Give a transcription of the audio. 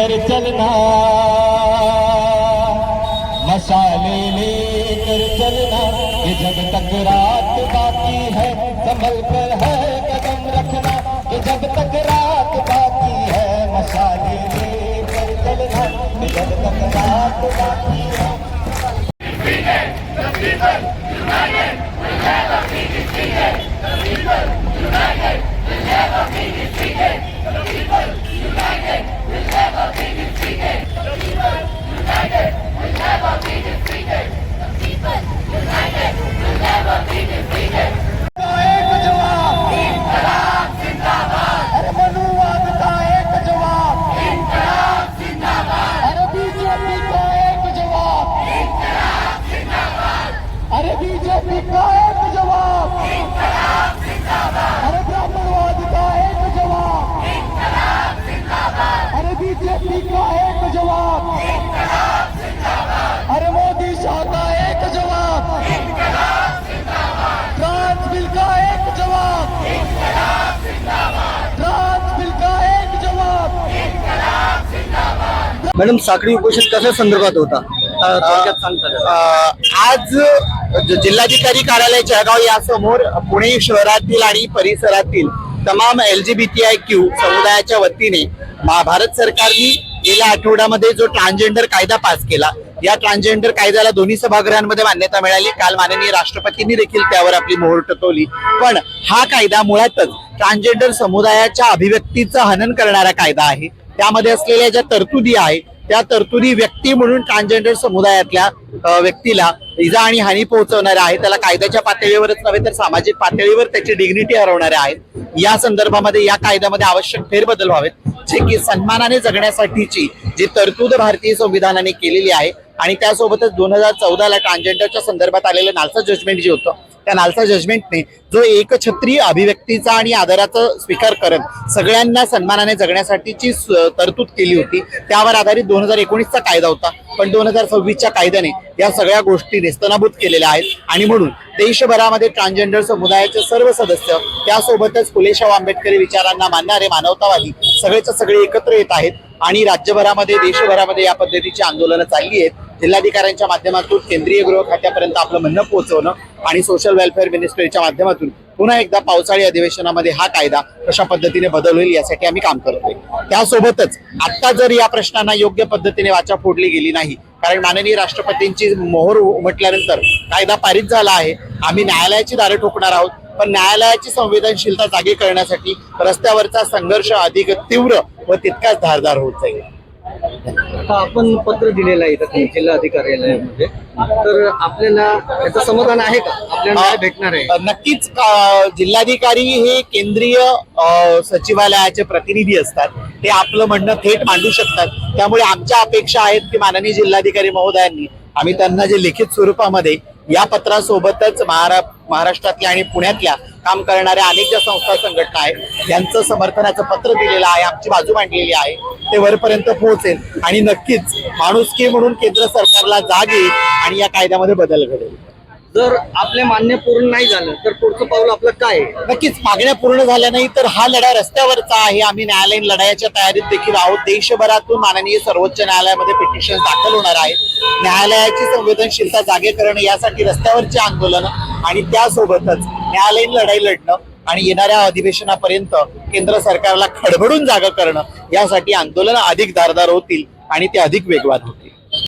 लेकर चलना, मशाले लेकर चलना, कि जब तक रात बाकी है संभल कर है कदम रखना, कि जब तक रात बाकी है मशाले लेकर चलना, कि जब तक रात बाकी है। अरे बीजेपी का एक जवाब, अरे ब्राह्मणवाद का एक जवाब, अरे बीजेपी का एक जवाब, अरे मोदी शाह का एक जवाब, ट्रांस बिल का एक जवाब, ट्रांस बिल का एक जवाब। मॅडम, साखळी उपोषण कशा संदर्भात होता? थोडक्यात सांगता का? आज जिल्हाधिकारी कार्यालय जळगाव यासमोर पुणे शहरातील आणि परिसरातील तमाम LGBTIQ समुदायाच्या वतीने भारत सरकारने गेल्या आठवड्यामध्ये जो ट्रान्सजेंडर कायदा पास केला, या ट्रान्सजेंडर कायद्याला दोन्ही सभागृहांमध्ये मान्यता मिळाली। काल माननीय राष्ट्रपतींनी देखील त्यावर आपली मोहर टेकवली। पण हा कायदा मुळातच ट्रान्सजेंडर समुदायाच्या अभिव्यक्तीचं हनन करणारा कायदा आहे। त्यामध्ये असलेल्या ज्या तरतुदी आहेत त्या तरतुदी व्यक्ती म्हणून ट्रान्सजेंडर समुदायातल्या व्यक्तीला इजा आणि हानी पोहोचवणाऱ्या आहेत। त्याला कायद्याच्या पातळीवरच नव्हे तर सामाजिक पातळीवर त्याची डिग्निटी हरवणाऱ्या आहेत। या संदर्भामध्ये या कायद्यामध्ये आवश्यक फेरबदल व्हावेत, जे की सन्मानाने जगण्यासाठीची जी तरतूद भारतीय संविधानाने केलेली आहे। आणि त्यासोबतच 2014ला ट्रान्सजेंडरच्या संदर्भात आलेलं नालसा जजमेंट जे होतं, त्या नालसा जजमेंटने जो एकछत्री अभिव्यक्तीचा आणि आदराचा स्वीकार करत सगळ्यांना सन्मानाने जगण्यासाठीची तरतूद केली होती, त्यावर आधारित 2019चा कायदा होता। पण 2026च्या कायद्याने या सगळ्या गोष्टी नेस्तनाबूत केलेल्या आहेत। आणि म्हणून देशभरामध्ये ट्रान्सजेंडर समुदायाचे सर्व सदस्य, त्यासोबतच फुले शाहू आंबेडकरी विचारांना मानणारे मानवतावादी सगळेच्या सगळे एकत्र येत आहेत। आणि राज्यभरामध्ये देशभरामध्ये या पद्धतीची आंदोलनं चालली आहेत। जिल्हाधिकाऱ्यांच्या माध्यमातून केंद्रीय गृह खात्यापर्यंत आपलं म्हणणं पोहोचवणं आणि सोशल वेलफेअर मिनिस्ट्रीच्या माध्यमातून पुन्हा एकदा पावसाळी अधिवेशनामध्ये हा कायदा कशा पद्धतीने बदल होईल यासाठी आम्ही काम करतोय। त्यासोबतच आता जर या प्रश्नांना योग्य पद्धतीने वाचा फोडली गेली नाही, कारण माननीय राष्ट्रपतींची मोहर उमटल्यानंतर कायदा पारित झाला आहे, आम्ही न्यायालयाची दारे ठोकणार आहोत। पण न्यायालयाची संवेदनशीलता जागी करण्यासाठी रस्त्यावरचा संघर्ष अधिक तीव्र व तितकाच धारदार होत जाईल। आपण पत्र दिलेलं आहे जिल्हाधिकाऱ्यालयामध्ये, तर आपल्याला त्याचं समाधान आहे का? आपल्याला न्याय भेटणार आहे? नक्कीच जिल्हाधिकारी हे केंद्रीय सचिवालयाचे प्रतिनिधी असतात, ते आपलं म्हणणं थेट मांडू शकतात। त्यामुळे आमच्या अपेक्षा आहेत की माननीय जिल्हाधिकारी महोदयांनी आम्ही त्यांना जे लिखित स्वरूपामध्ये या पत्रासोबतच महाराष्ट्रातल्या आणि पुण्यातल्या काम करणाऱ्या अनेक ज्या संस्था संघटना आहेत यांचं समर्थनाचं पत्र दिलेलं आहे, आमची बाजू मांडलेली आहे, ते वरपर्यंत पोहोचेल। आणि नक्कीच माणुसकी म्हणून केंद्र सरकारला जाग येईल आणि या कायद्यामध्ये बदल घडेल। जर आपले मान्य पूर्ण नाही झालं तर पुढचं पाऊल आपलं काय आहे? नक्कीच मागण्या पूर्ण झाल्या नाही तर हा लढा रस्त्यावरचा आहे। आम्ही न्यायालयीन लढाईच्या तयारीत देखील आहोत। देशभरातून माननीय सर्वोच्च न्यायालयामध्ये पिटिशन दाखल होणार आहेत। न्यायालयाची संवेदनशीलता जागे करणं यासाठी रस्त्यावरची आंदोलनं आणि त्यासोबतच न्यायालयीन लढाई लढणं आणि येणाऱ्या अधिवेशनापर्यंत केंद्र सरकारला खडबडून जागा करणं यासाठी आंदोलनं अधिक धारदार होतील आणि ते अधिक वेगवान होतील।